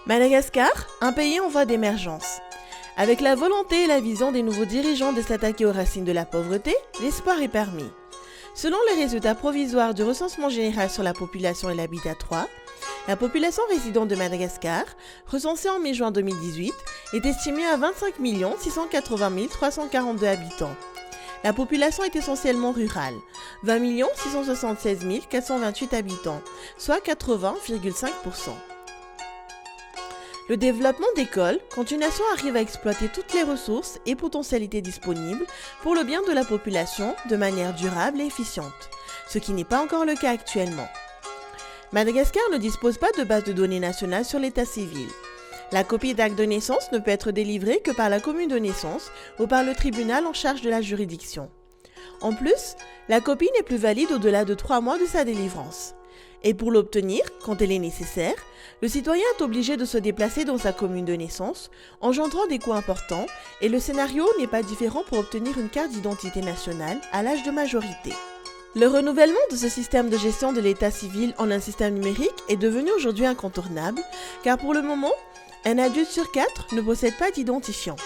Madagascar, un pays en voie d'émergence. Avec la volonté et la vision des nouveaux dirigeants de s'attaquer aux racines de la pauvreté, l'espoir est permis. Selon les résultats provisoires du recensement général sur la population et l'habitat 3, la population résidente de Madagascar, recensée en mai-juin 2018, est estimée à 25 680 342 habitants. La population est essentiellement rurale, 20 676 428 habitants, soit 80,5%. Le développement d'écoles, quand une nation arrive à exploiter toutes les ressources et potentialités disponibles pour le bien de la population de manière durable et efficiente, ce qui n'est pas encore le cas actuellement. Madagascar ne dispose pas de base de données nationale sur l'état civil. La copie d'acte de naissance ne peut être délivrée que par la commune de naissance ou par le tribunal en charge de la juridiction. En plus, la copie n'est plus valide au-delà de 3 mois de sa délivrance. Et pour l'obtenir, quand elle est nécessaire, le citoyen est obligé de se déplacer dans sa commune de naissance, engendrant des coûts importants, et le scénario n'est pas différent pour obtenir une carte d'identité nationale à l'âge de majorité. Le renouvellement de ce système de gestion de l'état civil en un système numérique est devenu aujourd'hui incontournable, car pour le moment, un adulte sur 4 ne possède pas d'identifiant.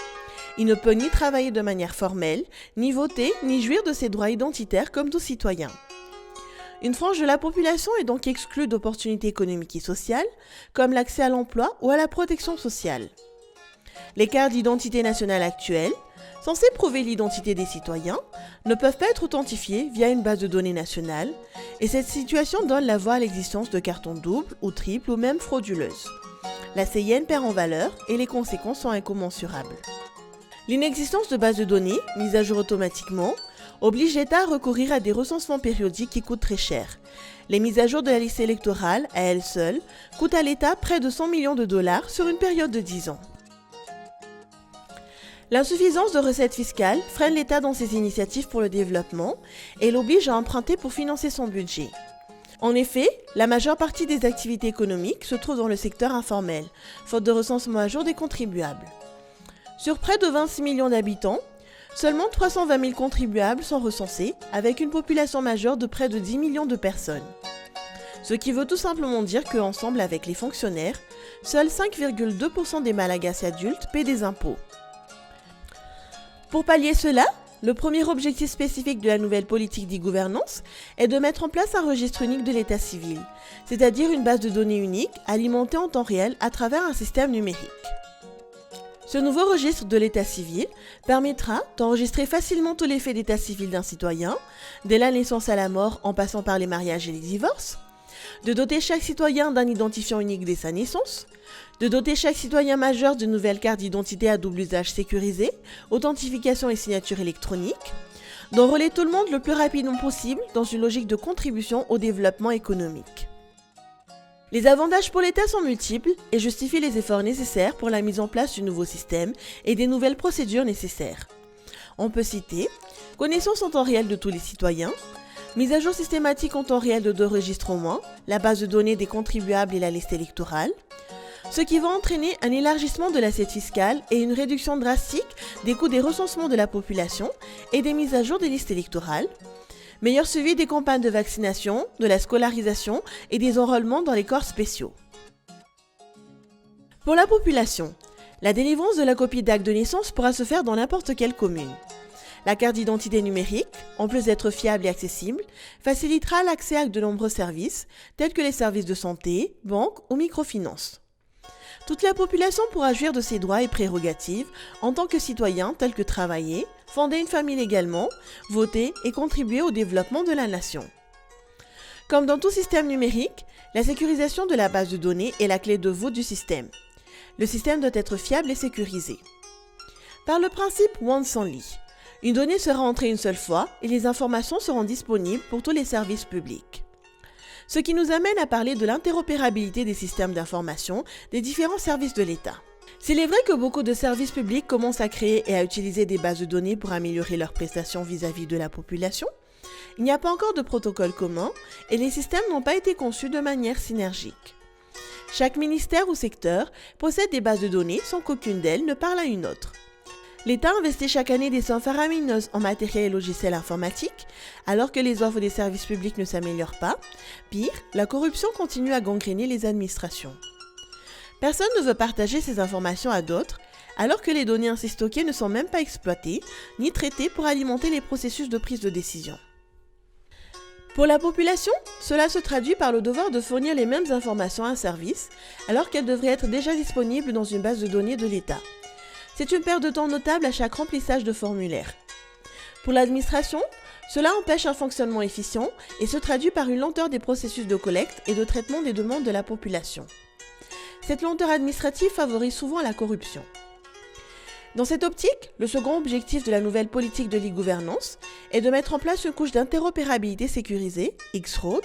Il ne peut ni travailler de manière formelle, ni voter, ni jouir de ses droits identitaires comme tout citoyen. Une frange de la population est donc exclue d'opportunités économiques et sociales, comme l'accès à l'emploi ou à la protection sociale. Les cartes d'identité nationale actuelles, censées prouver l'identité des citoyens, ne peuvent pas être authentifiées via une base de données nationale, et cette situation donne la voie à l'existence de cartons doubles ou triples ou même frauduleuses. La CIN perd en valeur et les conséquences sont incommensurables. L'inexistence de bases de données, mises à jour automatiquement, oblige l'État à recourir à des recensements périodiques qui coûtent très cher. Les mises à jour de la liste électorale, à elles seules, coûtent à l'État près de 100 millions de dollars sur une période de 10 ans. L'insuffisance de recettes fiscales freine l'État dans ses initiatives pour le développement et l'oblige à emprunter pour financer son budget. En effet, la majeure partie des activités économiques se trouve dans le secteur informel, faute de recensement à jour des contribuables. Sur près de 26 millions d'habitants, seulement 320 000 contribuables sont recensés, avec une population majeure de près de 10 millions de personnes. Ce qui veut tout simplement dire qu'ensemble avec les fonctionnaires, seuls 5,2% des Malagasy adultes paient des impôts. Pour pallier cela, le premier objectif spécifique de la nouvelle politique d'e-gouvernance est de mettre en place un registre unique de l'état civil, c'est-à-dire une base de données unique alimentée en temps réel à travers un système numérique. Ce nouveau registre de l'état civil permettra d'enregistrer facilement tous les faits d'état civil d'un citoyen, dès la naissance à la mort en passant par les mariages et les divorces, de doter chaque citoyen d'un identifiant unique dès sa naissance, de doter chaque citoyen majeur d'une nouvelle carte d'identité à double usage sécurisée, authentification et signature électronique, d'enrôler tout le monde le plus rapidement possible dans une logique de contribution au développement économique. Les avantages pour l'État sont multiples et justifient les efforts nécessaires pour la mise en place du nouveau système et des nouvelles procédures nécessaires. On peut citer connaissance en temps réel de tous les citoyens, mise à jour systématique en temps réel de 2 registres au moins, la base de données des contribuables et la liste électorale, ce qui va entraîner un élargissement de l'assiette fiscale et une réduction drastique des coûts des recensements de la population et des mises à jour des listes électorales, meilleur suivi des campagnes de vaccination, de la scolarisation et des enrôlements dans les corps spéciaux. Pour la population, la délivrance de la copie d'acte de naissance pourra se faire dans n'importe quelle commune. La carte d'identité numérique, en plus d'être fiable et accessible, facilitera l'accès à de nombreux services, tels que les services de santé, banque ou microfinance. Toute la population pourra jouir de ses droits et prérogatives en tant que citoyen, tels que travailler, fonder une famille légalement, voter et contribuer au développement de la nation. Comme dans tout système numérique, la sécurisation de la base de données est la clé de voûte du système. Le système doit être fiable et sécurisé. Par le principe once only, une donnée sera entrée une seule fois et les informations seront disponibles pour tous les services publics. Ce qui nous amène à parler de l'interopérabilité des systèmes d'information des différents services de l'État. S'il est vrai que beaucoup de services publics commencent à créer et à utiliser des bases de données pour améliorer leurs prestations vis-à-vis de la population, il n'y a pas encore de protocole commun et les systèmes n'ont pas été conçus de manière synergique. Chaque ministère ou secteur possède des bases de données sans qu'aucune d'elles ne parle à une autre. L'État investit chaque année des sommes faramineuses en matériel et logiciels informatiques, alors que les offres des services publics ne s'améliorent pas. Pire, la corruption continue à gangréner les administrations. Personne ne veut partager ces informations à d'autres, alors que les données ainsi stockées ne sont même pas exploitées ni traitées pour alimenter les processus de prise de décision. Pour la population, cela se traduit par le devoir de fournir les mêmes informations à un service, alors qu'elles devraient être déjà disponibles dans une base de données de l'État. C'est une perte de temps notable à chaque remplissage de formulaire. Pour l'administration, cela empêche un fonctionnement efficient et se traduit par une lenteur des processus de collecte et de traitement des demandes de la population. Cette lenteur administrative favorise souvent la corruption. Dans cette optique, le second objectif de la nouvelle politique de l'e-gouvernance est de mettre en place une couche d'interopérabilité sécurisée, X-Road,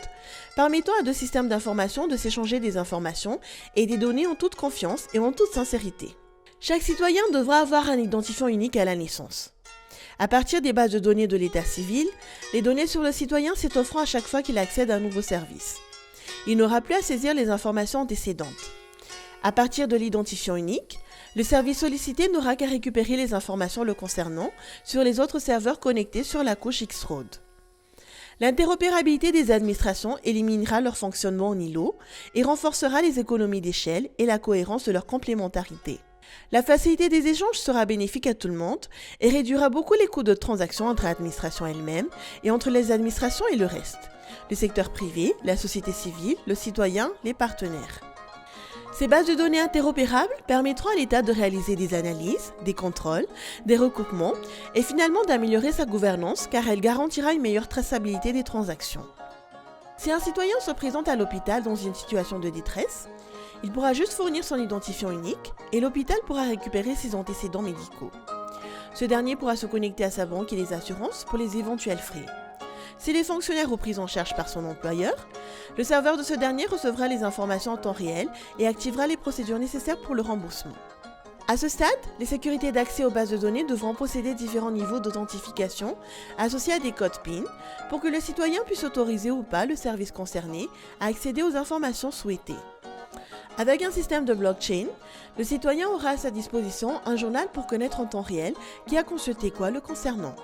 permettant à deux systèmes d'information de s'échanger des informations et des données en toute confiance et en toute sincérité. Chaque citoyen devra avoir un identifiant unique à la naissance. À partir des bases de données de l'état civil, les données sur le citoyen s'étofferont à chaque fois qu'il accède à un nouveau service. Il n'aura plus à saisir les informations antécédentes. À partir de l'identifiant unique, le service sollicité n'aura qu'à récupérer les informations le concernant sur les autres serveurs connectés sur la couche X-Road. L'interopérabilité des administrations éliminera leur fonctionnement en îlot et renforcera les économies d'échelle et la cohérence de leur complémentarité. La facilité des échanges sera bénéfique à tout le monde et réduira beaucoup les coûts de transaction entre l'administration elle-même et entre les administrations et le reste, le secteur privé, la société civile, le citoyen, les partenaires. Ces bases de données interopérables permettront à l'État de réaliser des analyses, des contrôles, des recoupements et finalement d'améliorer sa gouvernance car elle garantira une meilleure traçabilité des transactions. Si un citoyen se présente à l'hôpital dans une situation de détresse, il pourra juste fournir son identifiant unique et l'hôpital pourra récupérer ses antécédents médicaux. Ce dernier pourra se connecter à sa banque et les assurances pour les éventuels frais. S'il est fonctionnaire ou pris en charge par son employeur, le serveur de ce dernier recevra les informations en temps réel et activera les procédures nécessaires pour le remboursement. À ce stade, les sécurités d'accès aux bases de données devront posséder différents niveaux d'authentification associés à des codes PIN pour que le citoyen puisse autoriser ou pas le service concerné à accéder aux informations souhaitées. Avec un système de blockchain, le citoyen aura à sa disposition un journal pour connaître en temps réel qui a consulté quoi le concernant.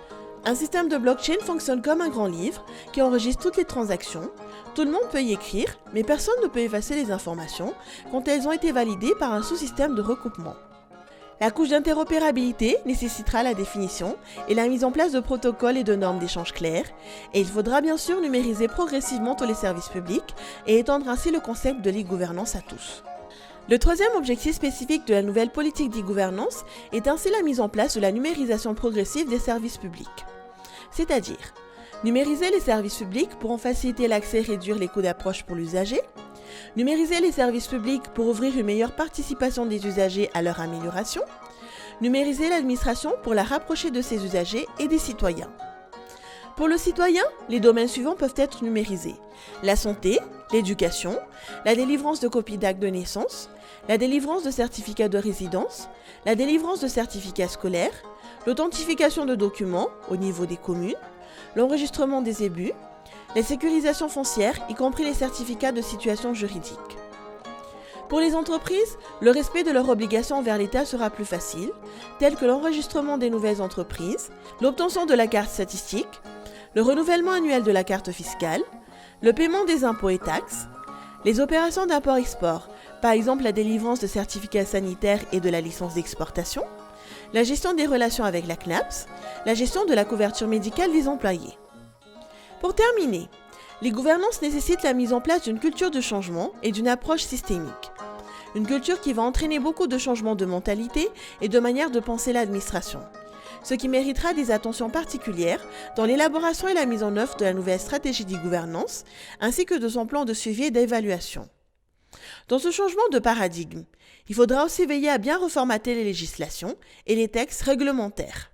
Un système de blockchain fonctionne comme un grand livre qui enregistre toutes les transactions. Tout le monde peut y écrire, mais personne ne peut effacer les informations quand elles ont été validées par un sous-système de recoupement. La couche d'interopérabilité nécessitera la définition et la mise en place de protocoles et de normes d'échange clairs, et il faudra bien sûr numériser progressivement tous les services publics et étendre ainsi le concept de l'e-gouvernance à tous. Le troisième objectif spécifique de la nouvelle politique d'e-gouvernance est ainsi la mise en place de la numérisation progressive des services publics. C'est-à-dire, numériser les services publics pour en faciliter l'accès et réduire les coûts d'approche pour l'usager, numériser les services publics pour ouvrir une meilleure participation des usagers à leur amélioration, numériser l'administration pour la rapprocher de ses usagers et des citoyens. Pour le citoyen, les domaines suivants peuvent être numérisés: la santé, l'éducation, la délivrance de copies d'actes de naissance, la délivrance de certificats de résidence, la délivrance de certificats scolaires, l'authentification de documents au niveau des communes, l'enregistrement des ébus, la sécurisation foncière, y compris les certificats de situation juridique. Pour les entreprises, le respect de leurs obligations envers l'État sera plus facile, tels que l'enregistrement des nouvelles entreprises, l'obtention de la carte statistique, le renouvellement annuel de la carte fiscale, le paiement des impôts et taxes, les opérations d'import-export, par exemple la délivrance de certificats sanitaires et de la licence d'exportation, la gestion des relations avec la CNAPS, la gestion de la couverture médicale des employés. Pour terminer, les gouvernances nécessitent la mise en place d'une culture de changement et d'une approche systémique. Une culture qui va entraîner beaucoup de changements de mentalité et de manière de penser l'administration, ce qui méritera des attentions particulières dans l'élaboration et la mise en œuvre de la nouvelle stratégie d'e-gouvernance, ainsi que de son plan de suivi et d'évaluation. Dans ce changement de paradigme, il faudra aussi veiller à bien reformater les législations et les textes réglementaires.